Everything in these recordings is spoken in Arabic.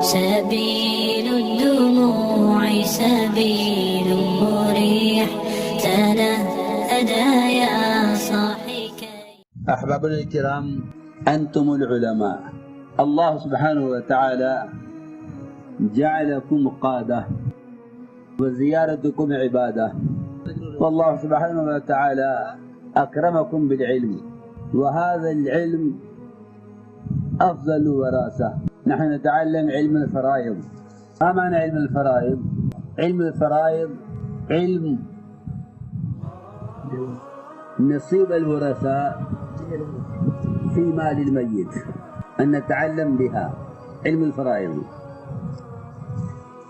سبيل الدموع سبيل مريح تنهدى يا صاحي. أحبابنا الكرام، أنتم العلماء. الله سبحانه وتعالى جعلكم قادة وزيارتكم عبادة، والله سبحانه وتعالى أكرمكم بالعلم، وهذا العلم أفضل وراثة. نحن نتعلم علم الفرائض. ما معنى علم الفرائض؟ علم الفرائض علم نصيب الورثاء في مال الميت، أن نتعلم بها علم الفرائض.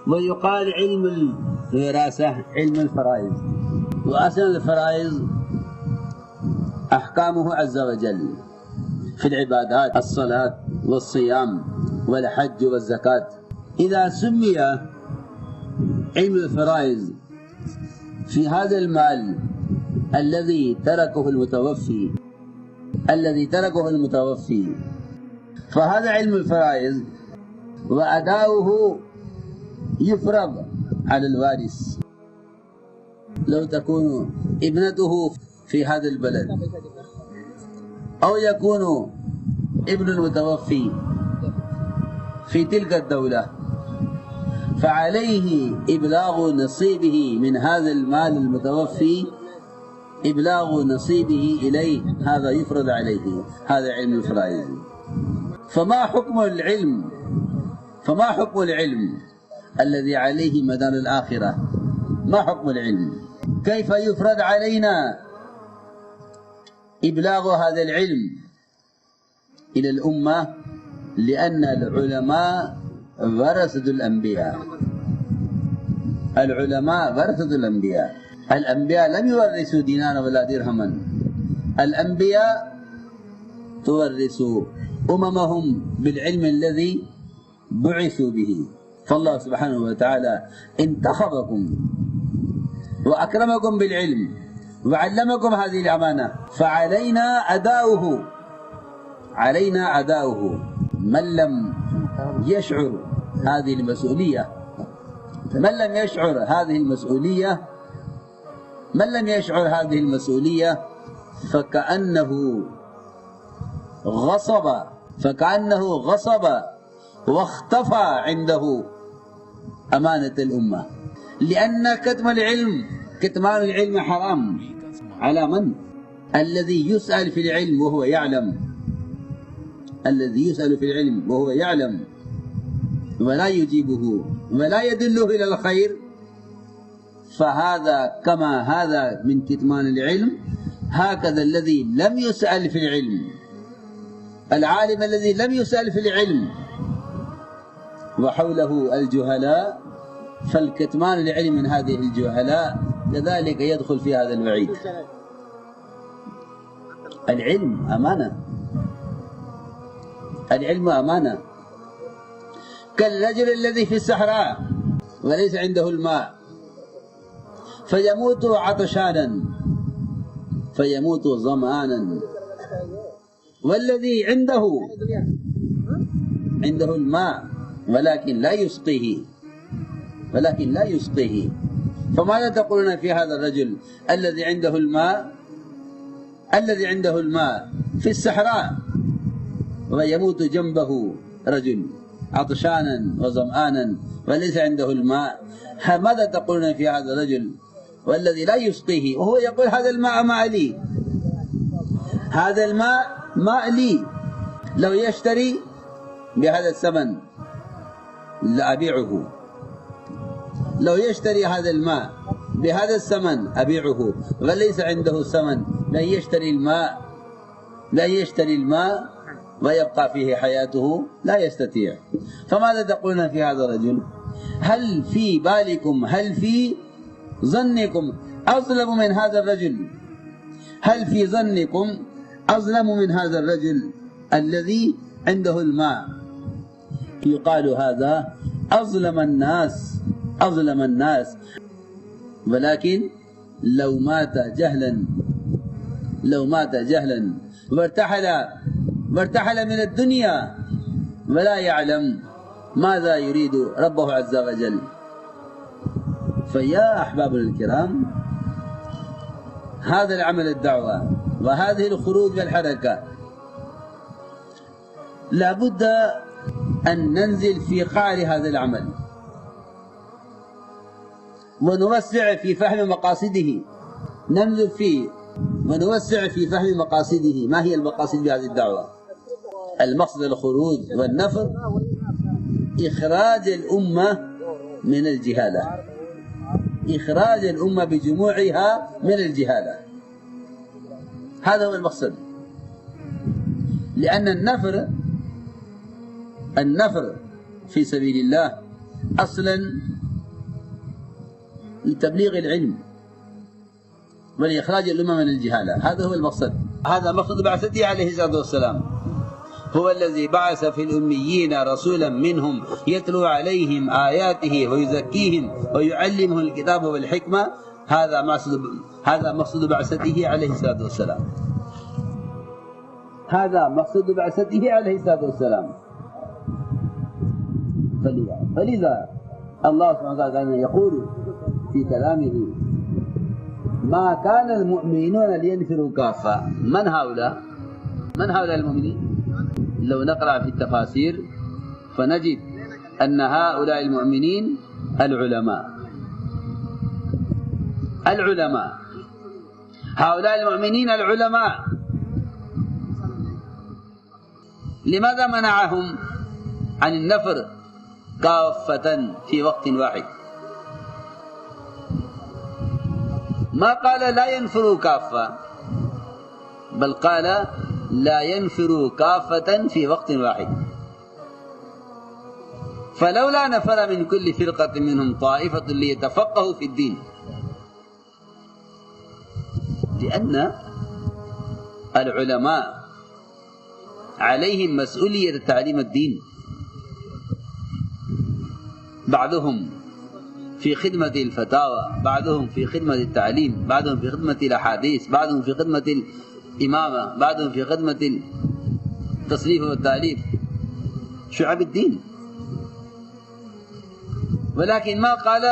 ويقال علم الوراثة علم الفرائض. وأصل الفرائض أحكامه عز وجل في العبادات، الصلاة والصيام والحج والزكاة. إذا سمي علم الفرائض في هذا المال الذي تركه المتوفي، فهذا علم الفرائض، وأداؤه يفرض على الوارث. لو تكون ابنته في هذا البلد أو يكون ابن المتوفي في تلك الدولة، فعليه إبلاغ نصيبه من هذا المال المتوفي، إبلاغ نصيبه إليه، هذا يفرض عليه. هذا علم الفرائض. فما حكم العلم الذي عليه مدار الآخرة؟ ما حكم العلم؟ كيف يفرض علينا إبلاغ هذا العلم إلى الأمة؟ لأن العلماء ورثة الأنبياء. العلماء ورثة الأنبياء. الأنبياء لم يورثوا دينارا ولا درهما. الأنبياء تورث أممهم بالعلم الذي بعثوا به. فالله سبحانه وتعالى انتخبكم وأكرمكم بالعلم وعلمكم هذه الأمانة، فعلينا أداؤه. من لم يشعر هذه المسؤولية فكأنه غصب واختفى عنده أمانة الأمة. لأن كتمان العلم حرام على من؟ الذي يسأل في العلم وهو يعلم، ولا يجيبه ولا يدله إلى الخير، فهذا كما هذا من كتمان العلم، هكذا الذي لم يسأل في العلم، العالم الذي لم يسأل في العلم وحوله الجهلاء، فالكتمان العلم من هذه الجهلاء كذلك يدخل في هذا الوعيد. العلم أمانة. كالرجل الذي في الصحراء وليس عنده الماء، فيموت عطشانا، فيموت ظمآنا، والذي عنده الماء ولكن لا يسقيه. فماذا تقولون في هذا الرجل الذي عنده الماء في الصحراء ويموت جنبه رجل عطشانا وظمآنا وليس عنده الماء؟ ماذا تقولون في هذا الرجل والذي لا يسقيه، وهو يقول هذا الماء ماء لي، لو يشتري بهذا الثمن لأبيعه، لو يشتري هذا الماء بهذا الثمن أبيعه، وليس عنده الثمن، لا يشتري الماء ويبقى فيه حياته، لا يستطيع. فماذا تقولون في هذا الرجل؟ هل في بالكم، هل في ظنكم أظلم من هذا الرجل؟ هل في ظنكم أظلم من هذا الرجل الذي عنده الماء؟ يقال هذا أظلم الناس، ولكن لو مات جهلا وارتحل من الدنيا ولا يعلم، ماذا يريد ربه عز وجل. فيا أحبابنا الكرام، هذا العمل الدعوة وهذه الخروج والحركة لابد أن ننزل في قعر هذا العمل ونوسع في فهم مقاصده، ننزل فيه ونوسع في فهم مقاصده. ما هي المقاصد بهذه الدعوة؟ المقصد الخروج والنفر، إخراج الأمة من الجهالة، إخراج الأمة بجموعها من الجهالة، هذا هو المقصد. لأن النفر في سبيل الله أصلا لتبليغ العلم ولإخراج الأمة من الجهالة، هذا هو المقصد. هذا مقصد بعثته عليه الصلاة والسلام. هو الذي بعث في الأميين رسولا منهم يتلو عليهم آياته ويزكيهم ويعلمهم الكتاب والحكمة. هذا مقصد بعثته عليه الصلاة والسلام. هذا مقصد بعثته عليه الصلاة والسلام. فلذا الله سبحانه وتعالى يقول في كلامه: ما كان المؤمنون لينفروا كافة. من هؤلاء المؤمنين؟ لو نقرأ في التفاسير فنجد أن هؤلاء المؤمنين العلماء. هؤلاء المؤمنين العلماء. لماذا منعهم عن النفر كافة في وقت واحد؟ ما قال لا ينفروا كافة، بل قال لا ينفروا كافة في وقت واحد. فلولا نفر من كل فرقة منهم طائفة ليتفقهوا في الدين، لأن العلماء عليهم مسؤولية تعليم الدين، بعضهم في خدمة الفتاوى، بعضهم في خدمة التعليم، بعضهم في خدمة الأحاديث، بعضهم في خدمة الإمامة، بعضهم في خدمة التصنيف والتأليف، شعب الدين. ولكن ما قال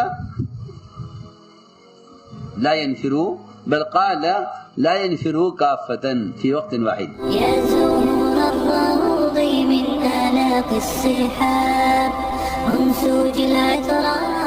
لا ينفروا، بل قال لا ينفروا كافة في وقت واحد. يا زهور الروض من آلاف السحاب، منسوج العطران